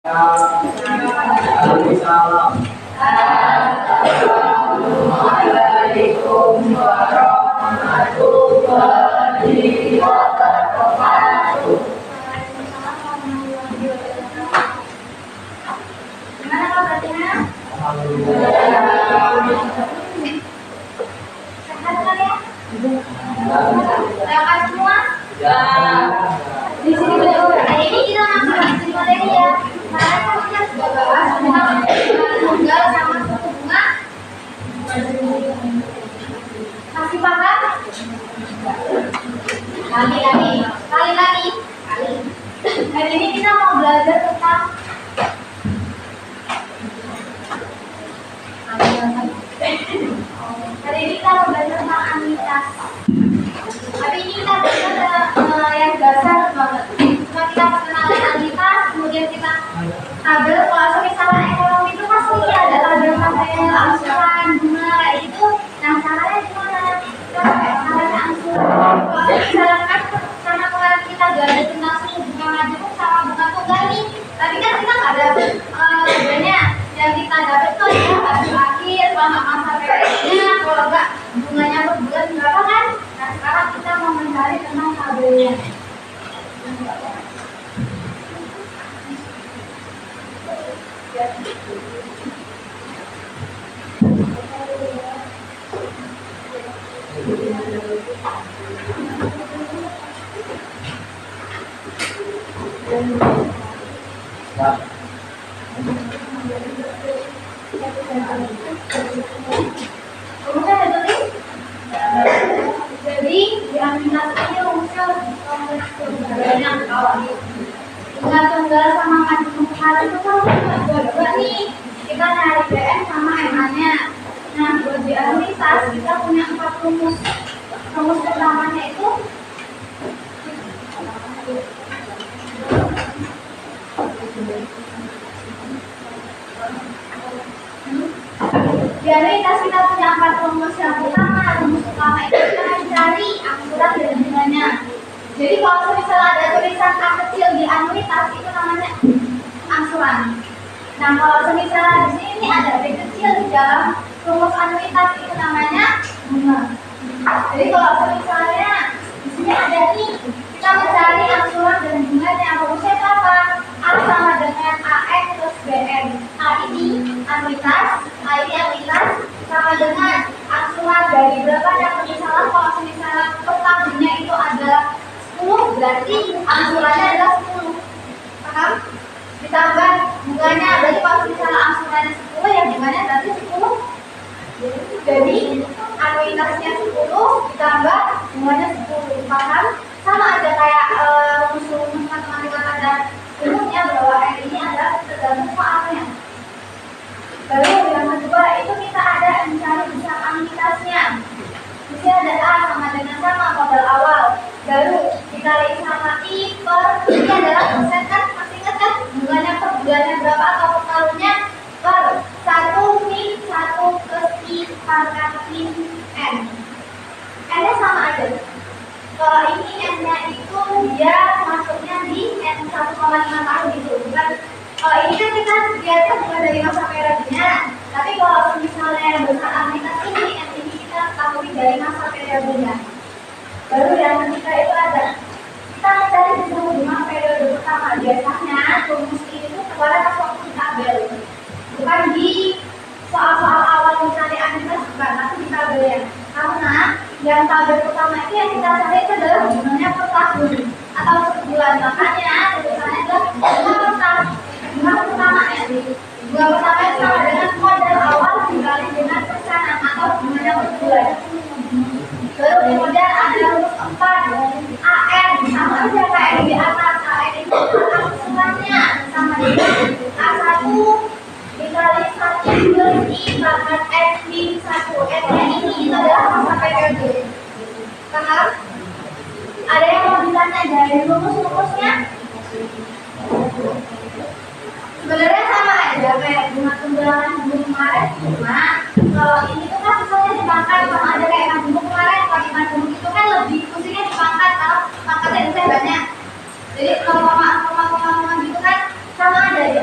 Waalaikumsalam. Assalamualaikum warahmatullahi wabarakatuh. Gimana kabarnya? Alhamdulillah. Sehat kan ya? Sehat semua? Ya. Di sini hari ini kita langsung lanjut materi ya. Kemarin kita sudah bahas tentang tunggal sama suku bunga. Masih paham? Kali lagi. Hari ini kita mau belajar tentang anuitas. Tapi ini kita belajar yang dasar banget. Cuma kita perkenalan anuitas, kemudian kita tabel. Kalau misalnya ekonomi itu pasti ada tabel angsuran, bunga itu. Nah caranya gimana? Kita pakai caranya angsuran. Kalau misalkan karena kemarin kita belajar tentang suku bunga majemuk sama bunga tunggal nih. Tapi kan kita nggak ada tabelnya. Yang kita dapat tuh ya hasil akhir sama masa periodenya. Kalau enggak bunganya per bulan berapa kan? Nah sekarang kita mau mencari tentang tabelnya. Jadi di anuitas ini rumusnya banyak kawan. Bunga tunggal sama majemuk kemarin itu kan dua nih. Kita cari BN sama MA-nya. Nah buat di anuitas kita punya 4 rumus. Rumus pertamanya itu di anuitas kita punya 4 rumus. Yang pertama, rumus utama itu kita mencari angsuran dan bunganya. Jadi kalau misalnya ada tulisan A kecil di anuitas itu namanya angsuran. Nah kalau misalnya di sini ada B kecil di dalam rumus anuitas itu namanya bunga. Jadi kalau misalnya di sini ada nih, kita mencari angsuran dan bunganya. Rumusnya itu apa? A sama dengan AN plus BN. A ini anuitas, sama dengan angsuran dari berapa yang misalnya kalau misalnya pertamanya itu ada 10, berarti angsurannya adalah 10. Paham? Ditambah bunganya, berarti kalau misalnya angsurannya 10 ya bunganya berarti 10. Jadi anuitasnya 10 ditambah bunganya 10. Paham? Sama aja kayak rumus matematika pada umumnya bahwa N ini adalah tergantung soalnya. Lalu yang kedua itu kita ada mencari besar anuitasnya. Di sini ada A sama dengan sama modal awal. Lalu dikali sama I per ini adalah persen kan? Masih ingat kan? Bunganya per bulannya berapa atau per tahunnya? Per 1 min 1 plus I pangkat min N. N-nya sama aja. Kalau ini N-nya itu dia masuknya di N 1,5 tahun gitu. Bukan kalau ini kan kita lihatnya bukan dari masa periodenya, tapi kalau misalnya yang besar anuitas ini, N ini kita ketahui dari masa periodenya. Baru yang ketiga itu ada kita mencari suku bunga periode pertama. Biasanya rumus ini tuh keluar pas waktu di tabel, bukan di soal-soal awal mencari anuitas, bukan, tapi di tabelnya. Karena yang tabel pertama itu yang kita cari itu adalah bunganya per tahun atau per bulan. Makanya tulisannya adalah bunga per tahun. Bunga pertama ya, bunga pertama itu sama dengan modal awal dikali dengan persenan atau bunganya per bulan. Baru kemudian ada rumus 4 AN sama aja kayak di atas. AN itu angsurannya sama dengan A1 dikali 1 plus I pangkat N min 1. N-nya ini itu adalah masa periode. Paham? Ada yang mau ditanya dari rumus-rumusnya? Sebenarnya sama aja kayak bunga tunggalan bunga kemarin, cuma kalau ini tuh kan misalnya dipangkat sama ada kayak majemuk kemarin. Kalau di majemuk itu kan lebih fungsinya dipangkat kalau pangkatnya banyak. Jadi kalau koma gitu kan sama ada di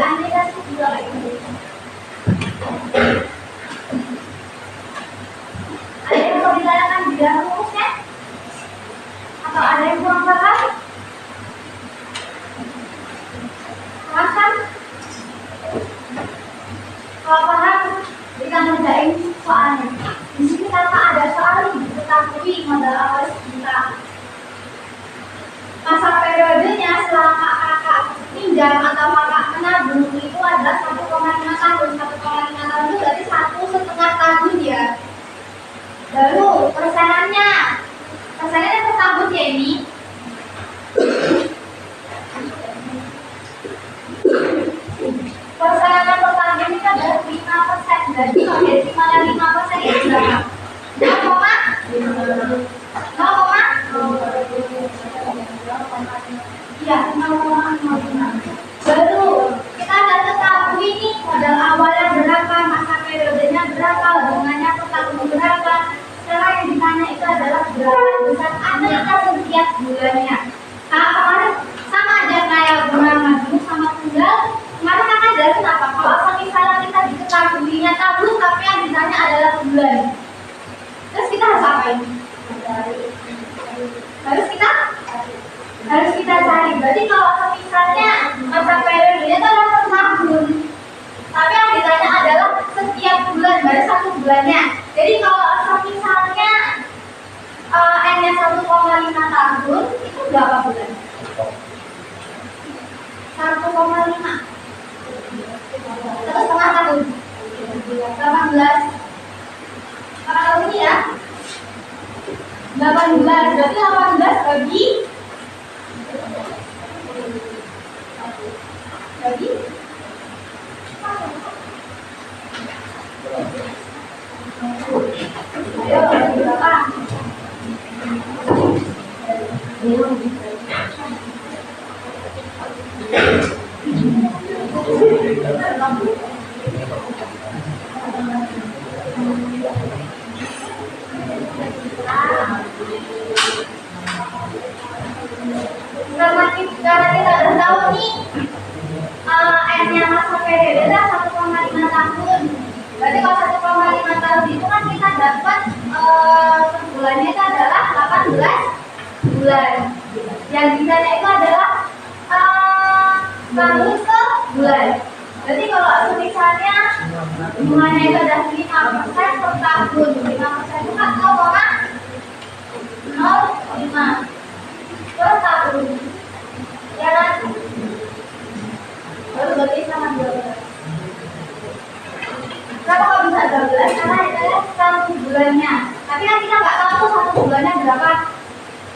juga kayak gitu. Ada yang mau ditanyakan di dalam rumusnya? Atau ada yang kurang paham? Silahkan. Kalau paham, kita ngerjain soalnya. Di sini tanpa ada soal ini, ketahui modal awal kita. Masa periodenya selama kakak pinjam atau kakak menabung itu adalah 1,5 tahun. 1,5 tahun itu berarti 1,5 tahun ya. Lalu persenannya per tahun ya ini. Persenan per tahun ini kan adalah 5%. Jadi kalau dari 5% itu berapa? 0,0. Iya, 0,05. Baru kita ada ketahui nih modal awalnya berapa, masa periodenya berapa, bunganya per tahun berapa. Sekarang yang ditanya itu adalah berapa besar aneka setiap bulannya. Nah, kemarin sama aja kayak bunga madu sama tunggal. Kemarin kakak jelasin apa? Kalau misalnya kita diketahuinya tabung, tapi yang ditanya adalah bulan. Terus kita harus apain? Harus kita cari. Berarti kalau misalnya masa periodenya itu adalah per tahun, tapi yang ditanya adalah setiap bulan, baru 1 bulannya. Jadi kalau misalnya N-nya 1,5 tahun, itu berapa bulan? 1,5. 1,5 tahun. 18. Kakak tahu ini ya? 18. Berarti 18 bagi ayo berapa? Karena kita udah tahu nih N-nya masa periode adalah 1,5 tahun. Berarti kalau 1,5 tahun itu kan kita dapat sebulannya itu adalah 18 bulan. Yang ditanya itu adalah tahun ke bulan. Berarti kalau misalnya bunganya itu adalah 5% per tahun, 5% itu kan 0,05 per tahun. Ya kan? Baru bagi sama 12. Kenapa kok bisa 12? Karena itu adalah 1 bulannya. Tapi kan kita nggak tahu 1 bulannya berapa.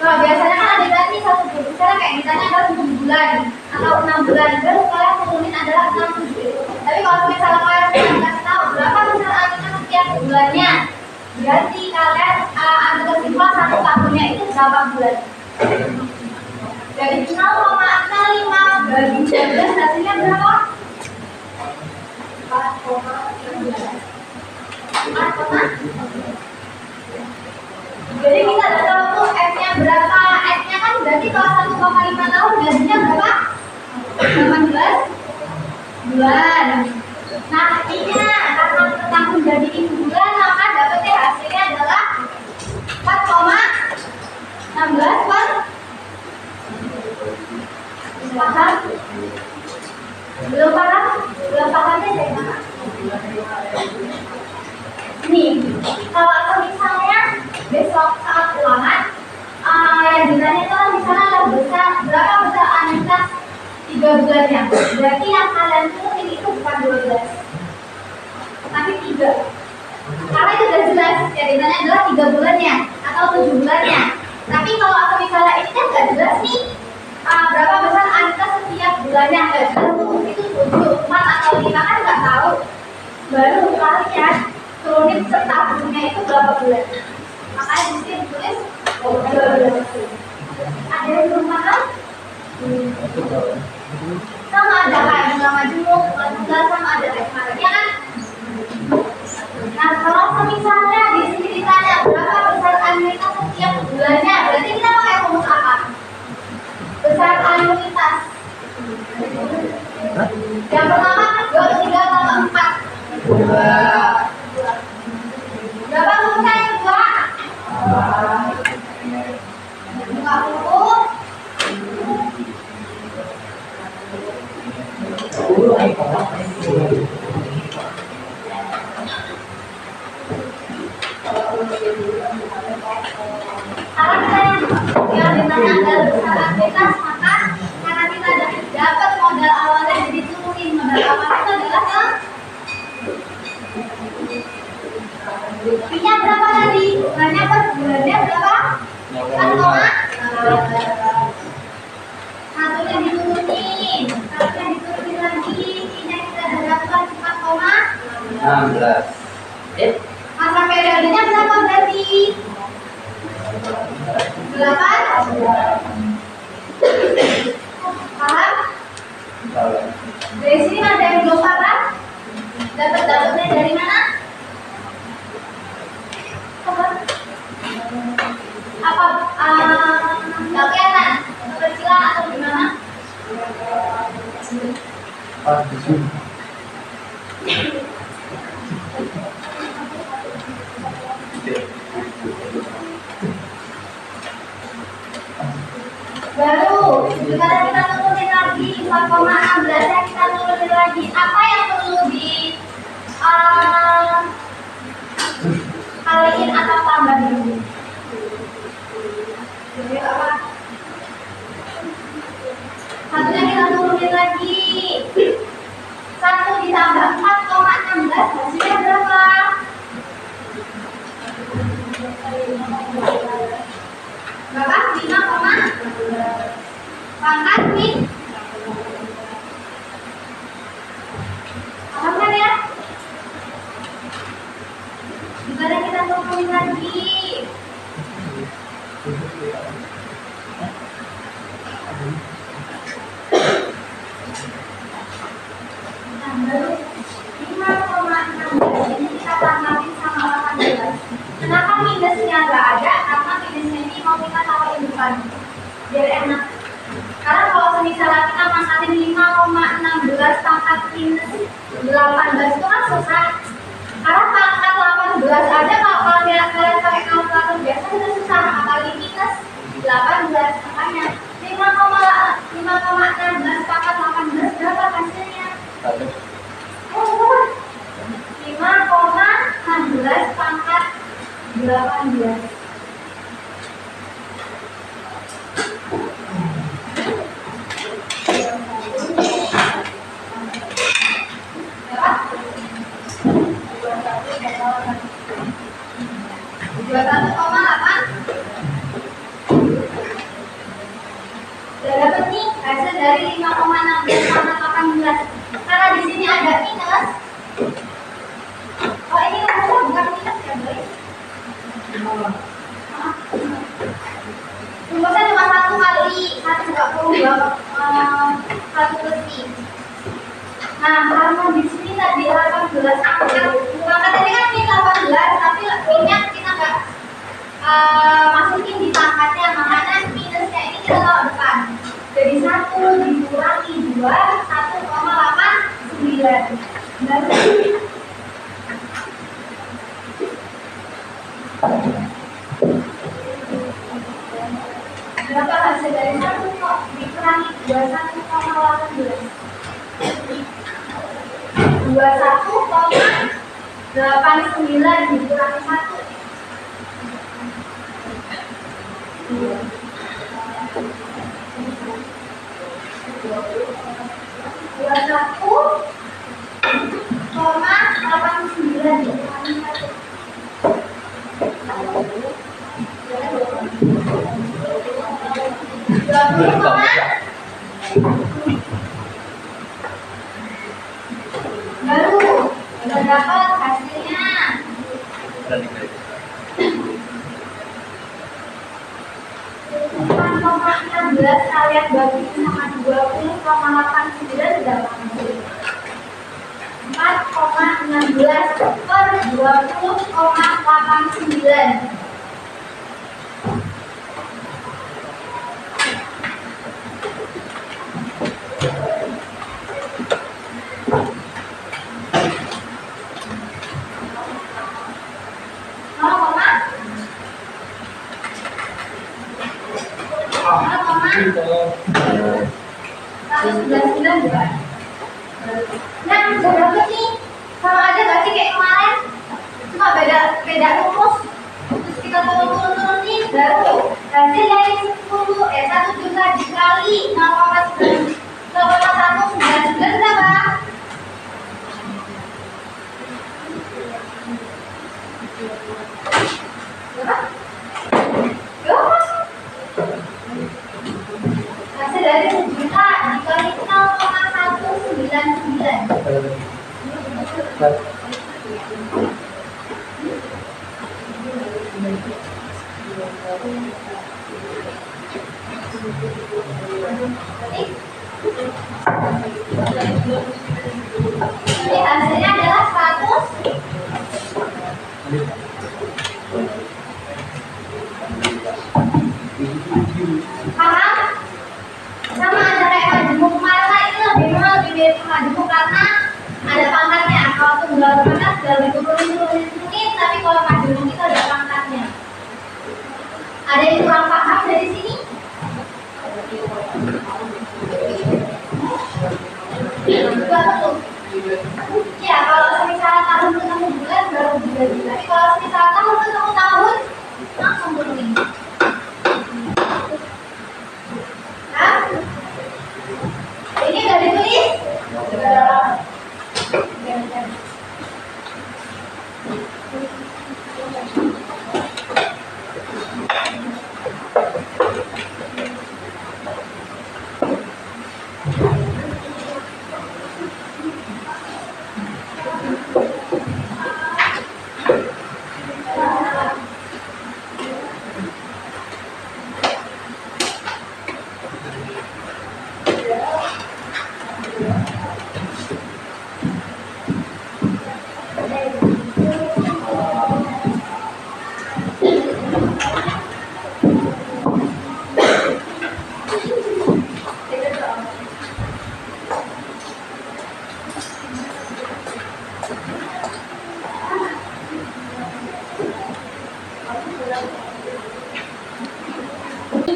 Kalau biasanya kan ada berarti 1 bulan. Misalnya kayak ditanya adalah 7 bulan atau 6 bulan. Baru kalian turunin adalah 6 bulan. Tapi kalau misalnya kalian nggak tahu berapa besar anginnya setiap bulannya, berarti kalian ambil kesimpulan 1 tahunnya itu berapa bulan. Dari 0,05 bagi 12 hasilnya berapa? 4,13. Jadi kita udah tahu tuh F-nya berapa. F-nya kan berarti kalau 1,5 tahun gajinya berapa? 18 bulan. Nah, I-nya karena tahun jadi bulan, maka dapetnya hasilnya adalah 4,16 per. Paham? Belum paham? Belum pahamnya dari mana? Nih, kalau misalnya besok saat ulangan yang ditanya itu kan misalnya berapa besar analitas 3 bulannya. Berarti yang kalian tulis itu bukan 12 tapi 3. Karena itu sudah jelas, yang ditanya adalah 3 bulannya atau 7 bulannya. Tapi kalau misalnya ini kan nggak jelas nih berapa besar analitas setiap bulannya, nggak jelas tuh itu 7, 4 atau 5 kan nggak tahu. Baru kalian turunin setahunnya itu berapa bulan. Makanya di sini ditulis 12. Ada yang belum paham? Sama ada kayak bunga majemuk, tunggal sama ada kayak kemarin, ya kan? Nah, kalau misalnya di sini ditanya berapa besar anuitas setiap bulannya, berarti kita pakai rumus apa? Besar anuitas. Yang pertama, Berapa rumusnya yang kedua? 20. Yang dimana adalah besar aktivitas, maka karena kita dapat modal awalnya, jadi turunin modal awalnya itu adalah P-nya berapa tadi? Bulannya per bulannya berapa? 1,1 diturunin, 1 diturunin lagi, P-nya kita dapat 4,16. Masa periodenya berapa berarti? 8. Paham? Dari sini ada yang belum paham? Dapat-dapatnya dari mana? Apa? Nggak kelihatan? Kecilan atau gimana? Baru, sekarang kita turunin lagi 4,16 nya kita turunin lagi. Apa yang perlu di kaliin atau tambah dulu? Jadi apa? Satunya kita turunin lagi. 1 ditambah 4,16 hasilnya berapa? Berapa? 5, pangkat min. Paham kan ya? Sekarang kita turunin lagi. Nah, baru 5,16 ini kita tambahin sama 18. Kenapa minusnya nggak ada? Karena minusnya ini mau kita taruh di depan biar enak. Karena kalau misalnya kita masakin 5,16 pangkat minus 18 itu kan susah. Karena pangkat 18 aja kalau kalian pakai kalkulator biasa itu susah, apalagi minus 18. Makanya 5,16 pangkat 18 berapa hasilnya? 5,16 pangkat 18. Dua 21,8. Sudah dapat nih hasil dari 5,16 pangkat 18. Karena di sini ada minus. Oh, ini rumusnya bukan minus ya, Boy? Rumusnya cuma 1 kali 1,22 1 lebih. Nah, karena di sini tadi 18 pangkat tadi kan min 18, tapi minyak kita nggak masukin di pangkatnya, makanya minusnya ini kita taruh depan. Jadi 1 dikurangi 2, 1,89. Berapa hasil dari 1 kok dikurangi 21,18? 21,89 dikurangi 1. 21,89 dikurangi 1. Baru udah dapat hasilnya. 4,16 kalian bagi sama 20,89 sudah hasil. 4,16 per 20,89. Baru hasil dari 1 juta dikali 0,199 berapa? Hasil dari 1 juta dikali 0,199. Jadi hasilnya adalah 100. Paham? Sama ada kayak majemuk mata itu lebih mirip majemuk karena ada pangkatnya. Kalau tunggal pangkat sudah diturunin, tapi kalau majemuk itu ada pangkatnya. Ada yang kurang paham dari sini? Ya, kalau misalnya tahun ketemu bulan baru bulan. Tapi kalau misalnya tahun ketemu tahun langsung turunin. Hah? Ini udah ditulis? Sudah.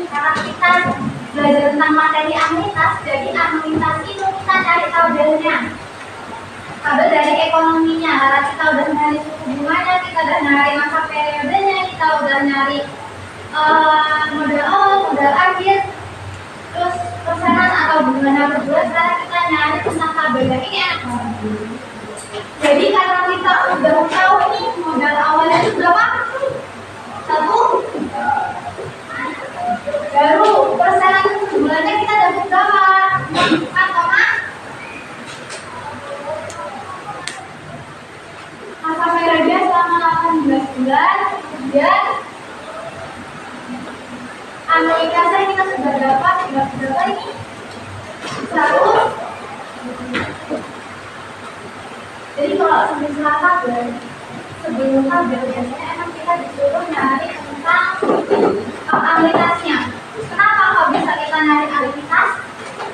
Karena kita belajar tentang materi anuitas, jadi anuitas itu kita cari tabelnya, tabel dari ekonominya. Karena kita udah nyari suku bunganya, kita udah nyari masa periodenya, kita udah nyari modal awal, modal akhir, terus persenan atau bagaimana berdua. Sekarang kita nyari tentang tabelnya. Ini enak banget. Jadi karena kita udah tahu nih modal awalnya itu berapa? 1. Baru persenan bulannya kita dapat berapa? 4, masa periode selama 18 bulan. Kemudian anuitasnya kita sudah dapat berapa ini? 100. Jadi kalau sebelum tabel biasanya emang kita disuruh nyari tentang anuitasnya. Kenapa kok bisa kita nyari anuitas?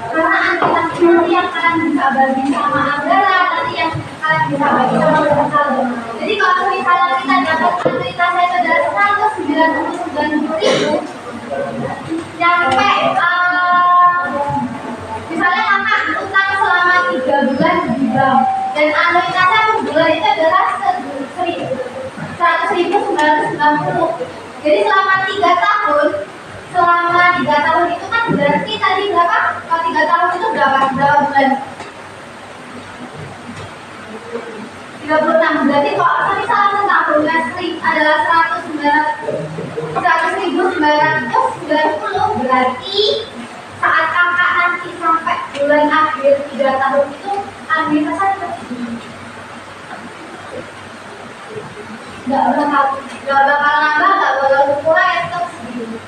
Karena anuitas itu nanti yang kalian bisa bagi sama anggaran, nanti yang kalian bisa bagi sama saldo. Jadi kalau misalnya kita dapat anuitasnya itu adalah 199.000, nyampe misalnya kakak utang selama 3 bulan di bank dan anuitasnya per bulan itu adalah 100.990. Jadi selama 3 tahun, itu kan berarti tadi berapa? Kalau 3 tahun itu berapa bulan? 36. Berarti kalau misalnya setahun adalah 100.990, berarti saat kakak nanti sampai bulan akhir 3 tahun itu anuitasnya segini. Nggak bakal nambah, nggak bakal berkurang, ya tetap segini.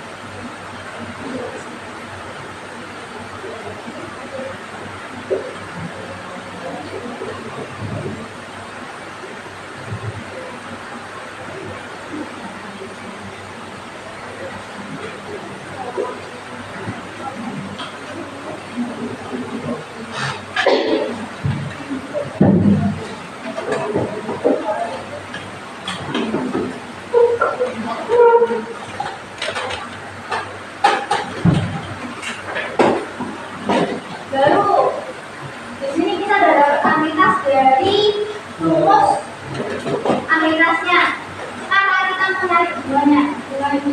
Baru di sini kita udah dapat anuitas dari rumus anuitasnya. Sekarang kita mencari bunganya. Bunga itu.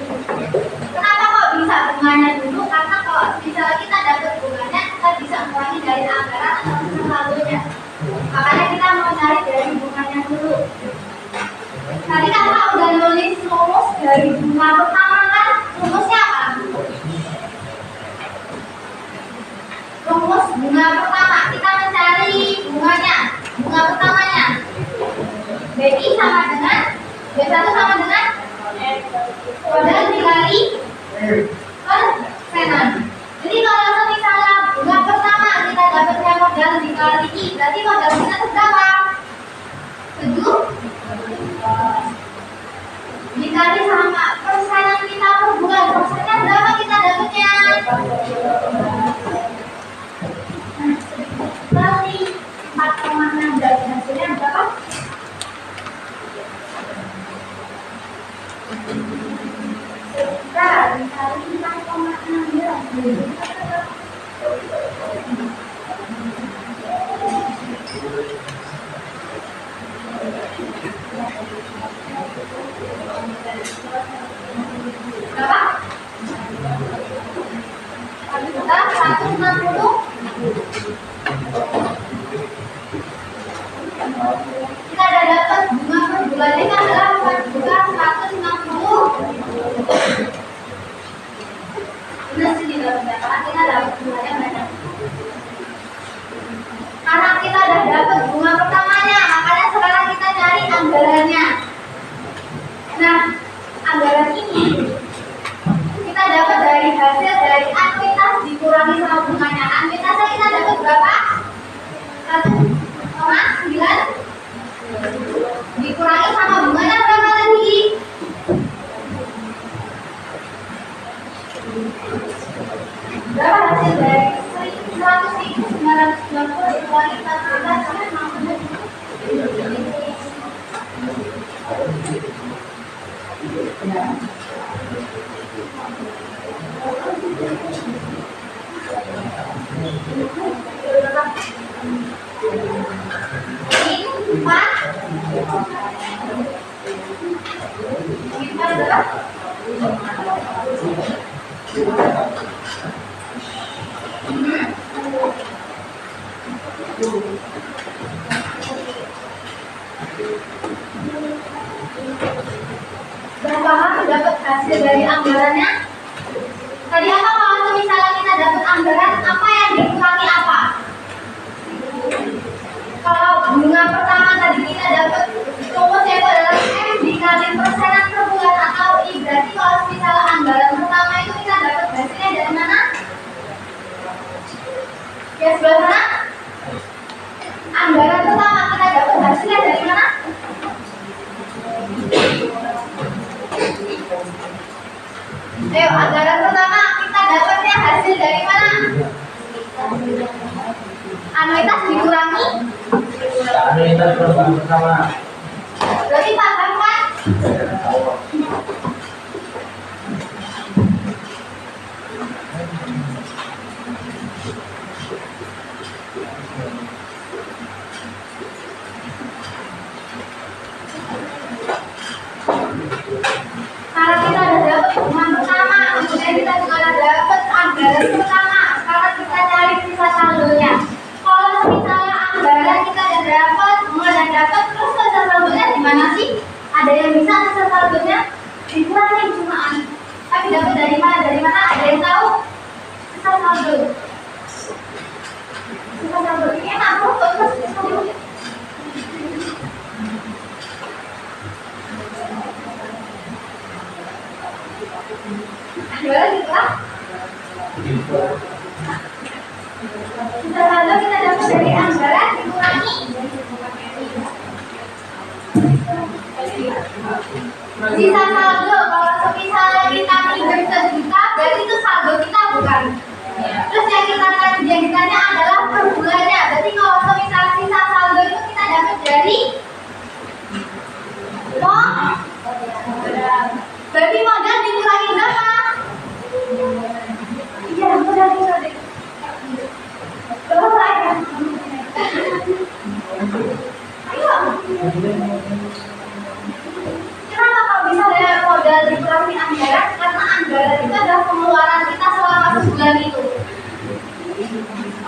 Kenapa kok bisa bunganya dulu? Karena kalau misalnya kita dapat bunganya, kita bisa mengurangi dari anggaran atau saldonya. Makanya kita mau cari dari bunganya dulu. Tadi kakak udah nulis rumus dari bunga pertama kan? Rumusnya apa? Rumus bunga pertama, kita mencari bunganya, bunga pertamanya. BI sama dengan B1 sama dengan modal dikali persenan. Jadi kalau misalnya bunga pertama kita dapatnya modal dikali I, berarti modal kita berapa? 7 dikali sama persenan kita per bulan. Persennya berapa kita dapatnya? Kali 4,6 berarti hasilnya berapa? Sekitar dikali 4,6 berarti berapa? 160. Kita ada dapat bunga per bulannya kan adalah juga 160. Benar sih karena kita dapat bunganya banyak. Karena kita udah dapat bunga pertamanya, makanya sekarang kita cari anggarannya. Nah, anggaran ini kita dapat dari hasil dari anuitas dikurangi sama bunganya. Anuitasnya kita dapat berapa? 1,9 dikurangi sama bunganya berapa lagi? Berapa hasil dari 100.990 dikurangi 14,60? Berapa dapat hasil dari anggarannya? Tadi apa kalau misalnya kita dapat anggaran, apa yang dikurangi apa? Kalau bunga pertama tadi kita dapat rumusnya itu adalah M dikali persenan per bulan atau I. Berarti kalau misalnya anggaran pertama itu kita dapat hasilnya dari mana? Ya sebelah mana? Anggaran pertama kita dapat hasilnya dari mana? Ayo, anggaran pertama kita dapatnya hasil dari mana? Anuitas dikurangi. Anuitas pertama. Berarti paham kan? Kalau kita udah dapat bunga pertama, kemudian kita juga udah dapat anggaran pertama. Sekarang kita cari sisa saldonya. Kalau misalnya anggaran kita udah dapat, bunga udah dapat, terus sisa saldonya di mana sih? Ada yang bisa sisa saldonya? Dikurangi cumaan. Tapi dapat dari mana? Dari mana? Ada yang tahu? Sisa saldo. Sisa saldo ini enak kok, terus sisa saldo. Gimana gitu lah? Sisa saldo kita dapat dari anggaran dikurangi sisa saldo. Kalau misalnya kita pinjam 1 juta, berarti itu saldo kita bukan? Terus yang ditanya adalah per bulannya. Berarti kalau misalnya sisa saldo itu kita dapat dari berarti modal dikurangi berapa? Iya, modal dikurangi berapa ya? Ayo. Kenapa kalau bisa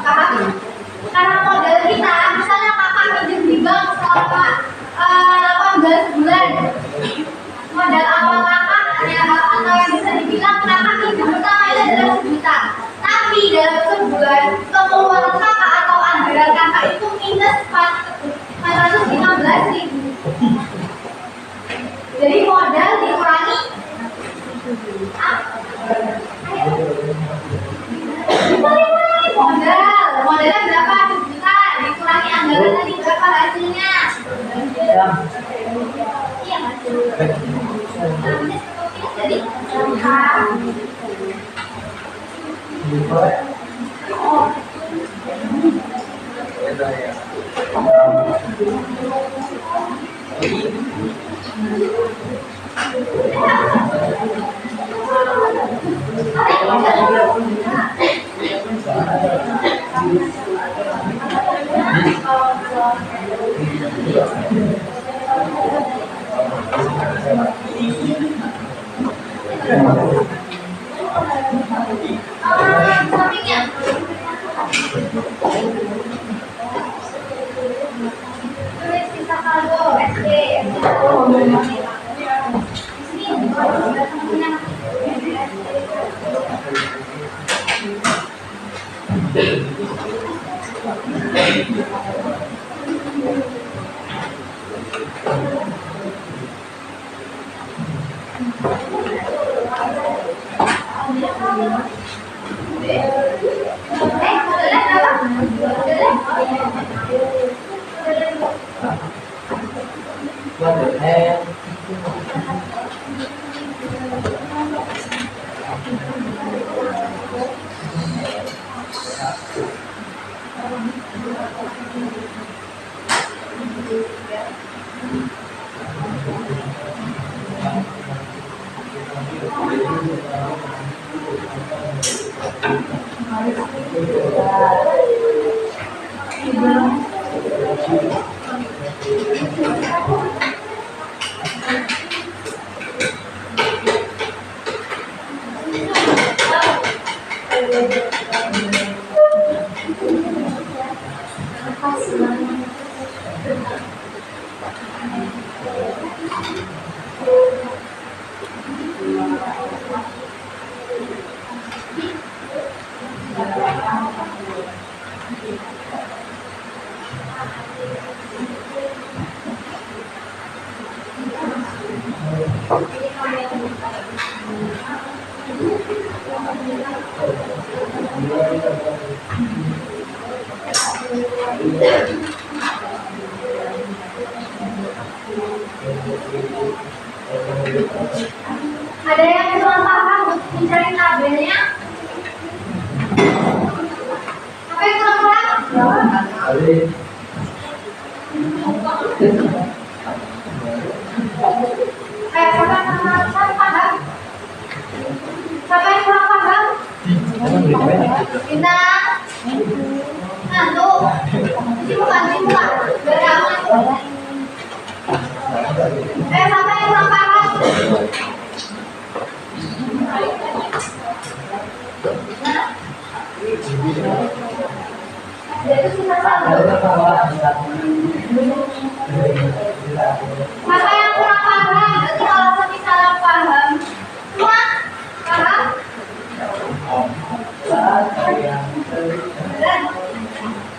Paham? Karena modal kita, misalnya kakak minjem di bank selama 18 bulan. Modal awal kakak atau yang bisa dibilang kakak minjem pertama itu adalah 1 juta. Tapi dalam sebulan pengeluaran kakak atau anggaran kakak itu minus 415.000. Jadi modal dikurangi modalnya berapa? 1 juta dikurangi anggaran tadi berapa hasilnya? Iya hasil. Jadi sampingnya tulis sisa saldo SD Ada yang kurang paham untuk mencari tabelnya? Apa yang kurang paham? Siapa yang paham? Siapa yang kurang paham? Kita ngantuk. Ini bukan simula. Beramal. Siapa yang kurang paham? Itu sisa saldo. Siapa yang kurang paham? Berarti kalau misalnya paham, semua paham?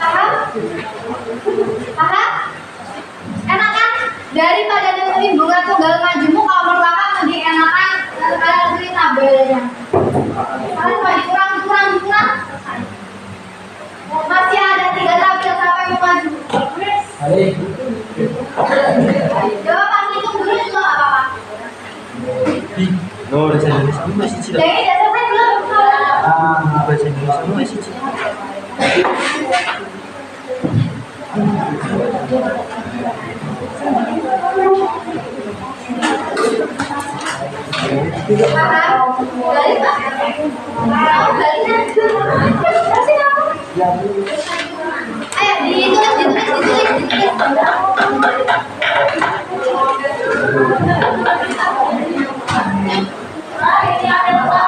Paham? Paham? Enak kan? Daripada dengerin bunga tunggal majemuk, kalau menurut kakak lebih enakan kalian beli tabelnya. Kalian mau dikurang. Masih ada 3 tabel sampai mau maju. Coba pas hitung dulu juga nggak apa-apa. Bahasa Indonesia masih cila. Jadi udah selesai belum? Bahasa Indonesia masih cila. Paham? Balik Pak. Paham? Balik. Kasih aku. Ayo ditulis. Ini ada apa?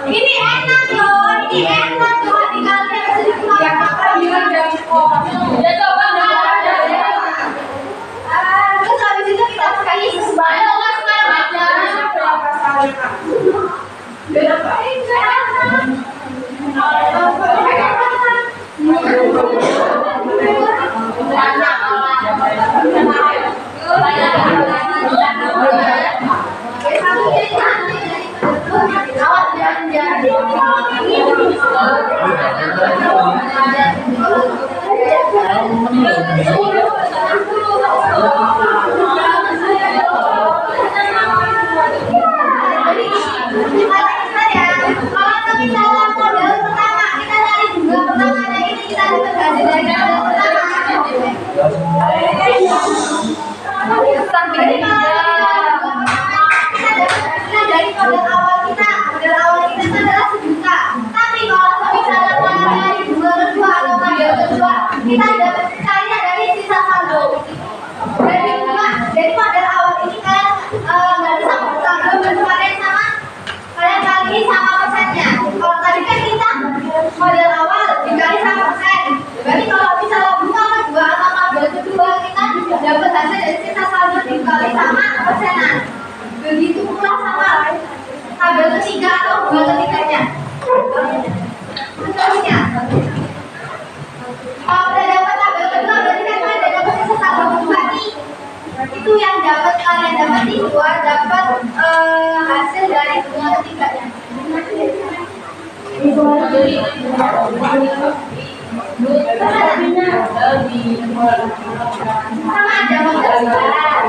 Ini enak loh, ini enak loh terus habis itu kita pakai sebanyak kita dapat kaya dari sisa saldo. Jadi modal awal ini kan nggak bisa saldo kemarin sama kalian kali ini sama persennya. Kalau tadi kan kita modal awal dikali sama persen. Jadi kalau bisa buka kedua atau modal kedua kita dapat hasil dari sisa saldo dikali sama persenan. Begitu pula sama tabel ketiga atau dua ketiganya. Seterusnya. Kalau udah dapat tabel kedua berarti kan kalian udah dapat sisa saldo kedua nih. Itu yang dapat kalian dapat di luar dapat hasil dari dua ketiganya. Sama aja modal sekarang.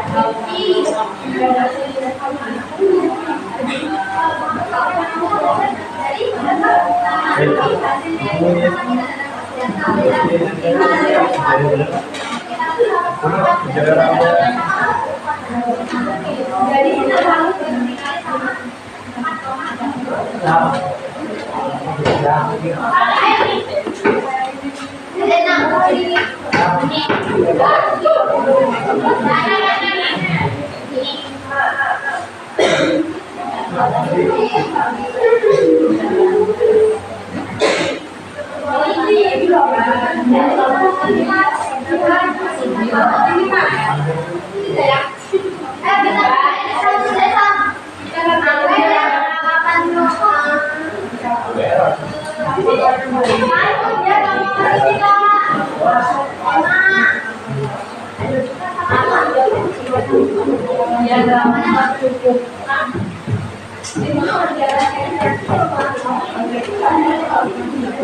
Jadi kita harus berdikari sama ini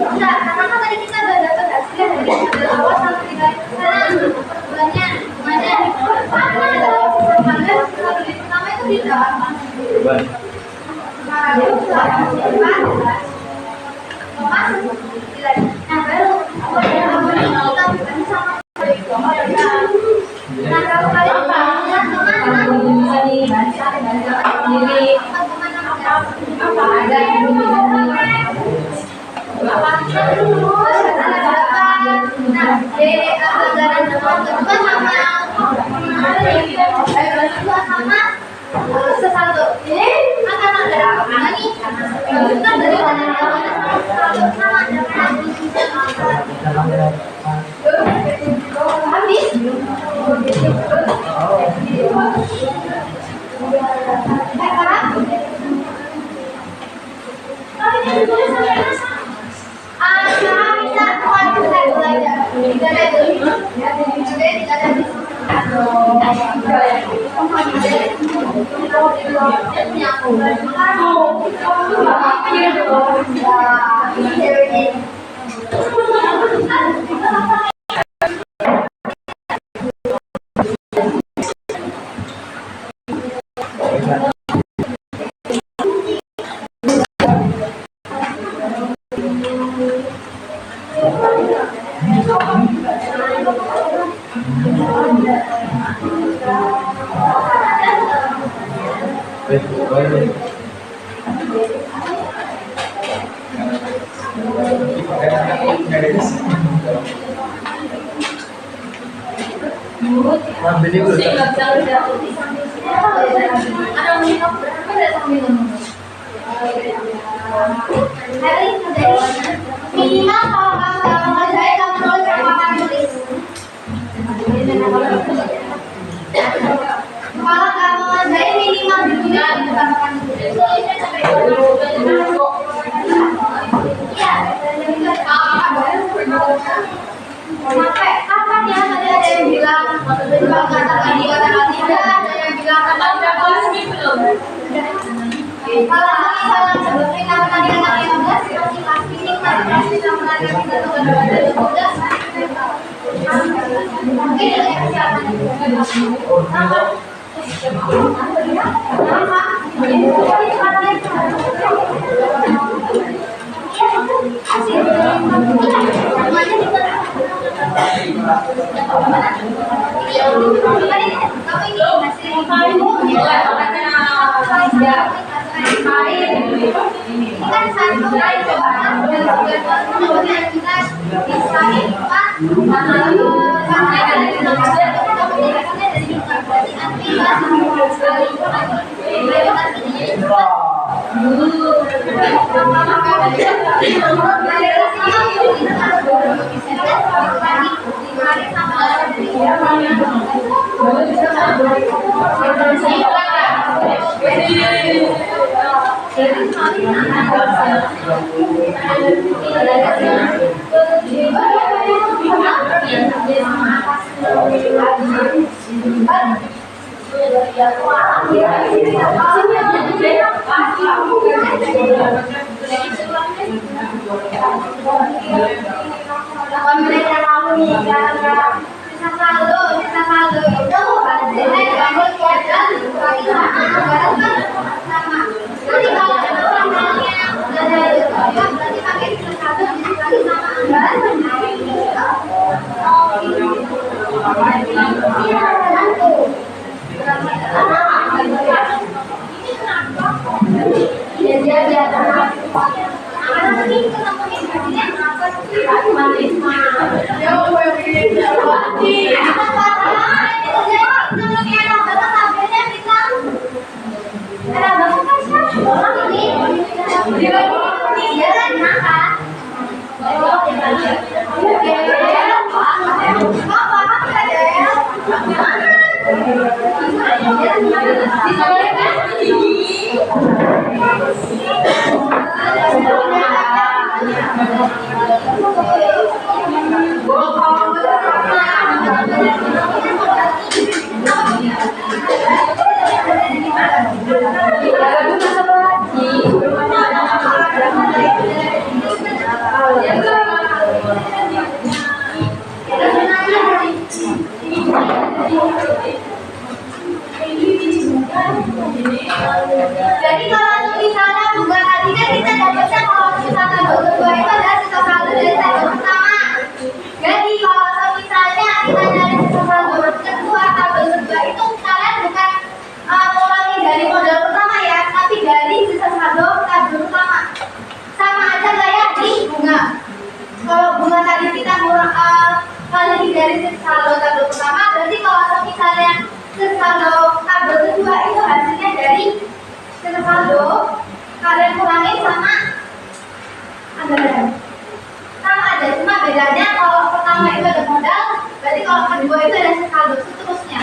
Enggak, karena kan tadi kita udah dapat hasilnya dari model awal sampai tiga sekarang bulannya mana sama pertama itu di dalam nah baru kita bukan sama nah kalau kalian banyak apa ada yang sesatu ini akan ada apa lagi? Kita dari sama habis. Minimal kalau kamu ngerjain kamu nulis sama kamu tulis. Kalau kamu ngerjain minimal juga bukan kamu tulis. Iya. Sampai kapan ya tadi ada yang bilang katakan di kata tidak, ada yang bilang katakan belum. Kalau misalnya sebelumnya kamu tadi kata 15 masih pasti nih pasti sama tadi kita tuh ada 12. Mungkin yang Jadi kalau misalnya bunga tadi kan kita dapatnya kalau misalnya saldo kedua itu adalah sisa saldo dari saldo pertama. Jadi kalau misalnya kita dari sisa saldo kedua itu kalian bukan mengulangi dari modal pertama ya, tapi dari sisa saldo pertama. Sama aja kayak di bunga. Kalau bunga tadi kita kali dari sisa saldo pertama, berarti kalau misalnya sisa saldo kedua itu hasilnya dari sisa saldo kalian kurangin sama aja, cuma bedanya kalau pertama itu ada modal, berarti kalau kedua itu ada sisa saldo seterusnya.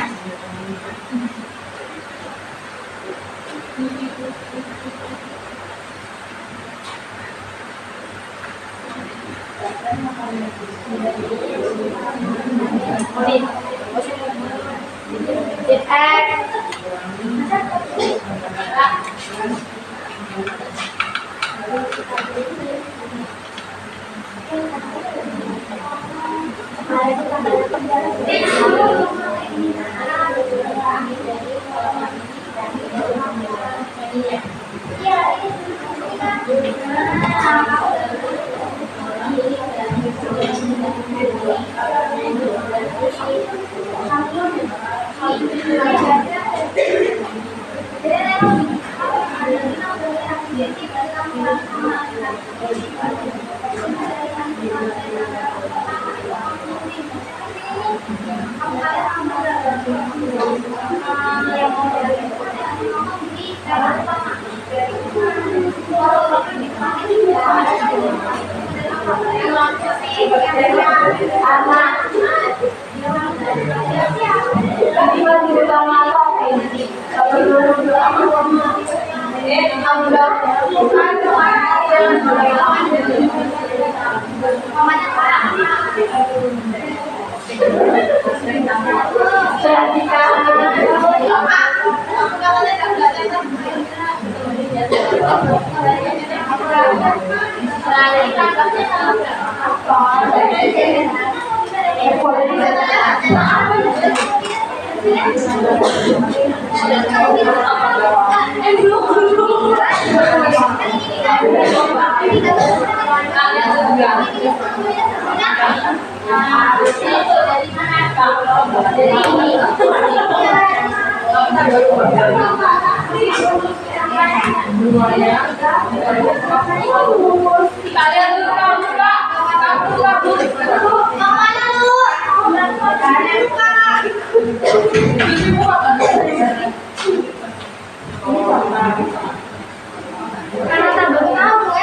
Karena saldo sama,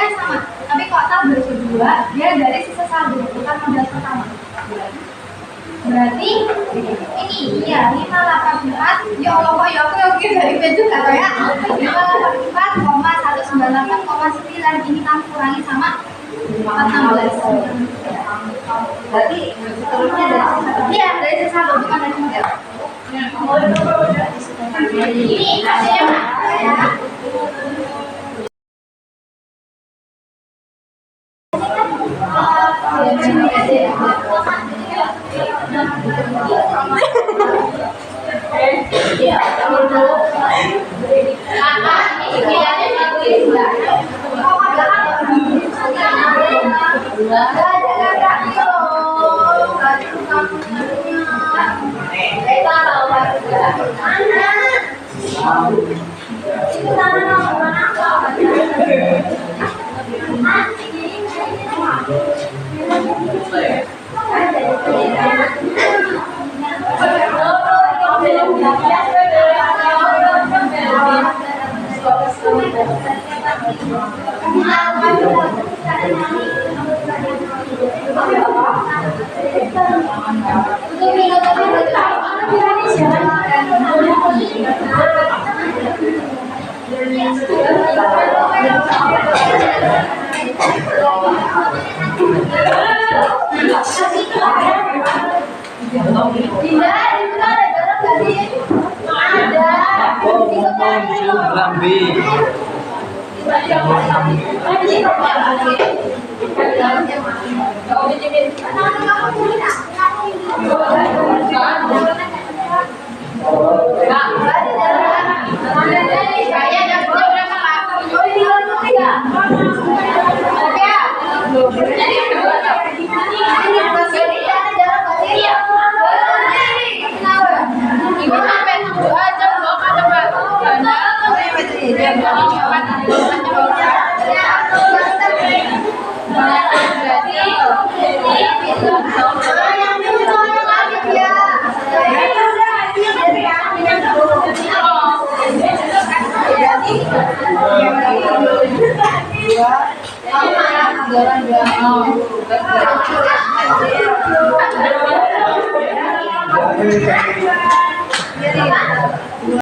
tapi kalau saldo kedua dia dari sisa saldo bukan modal pertama. Berarti ini ya 584. Ya Allah kok ya aku dari baju kata ya 584,198,9 ini kamu kurangi sama 416. Berarti seterusnya dari iya dari sisa saldo bukan dari modal. Ini hasilnya ya. Thank you. Dinda, di sana ada garam nggak sih? Ada. Lambe. Oke.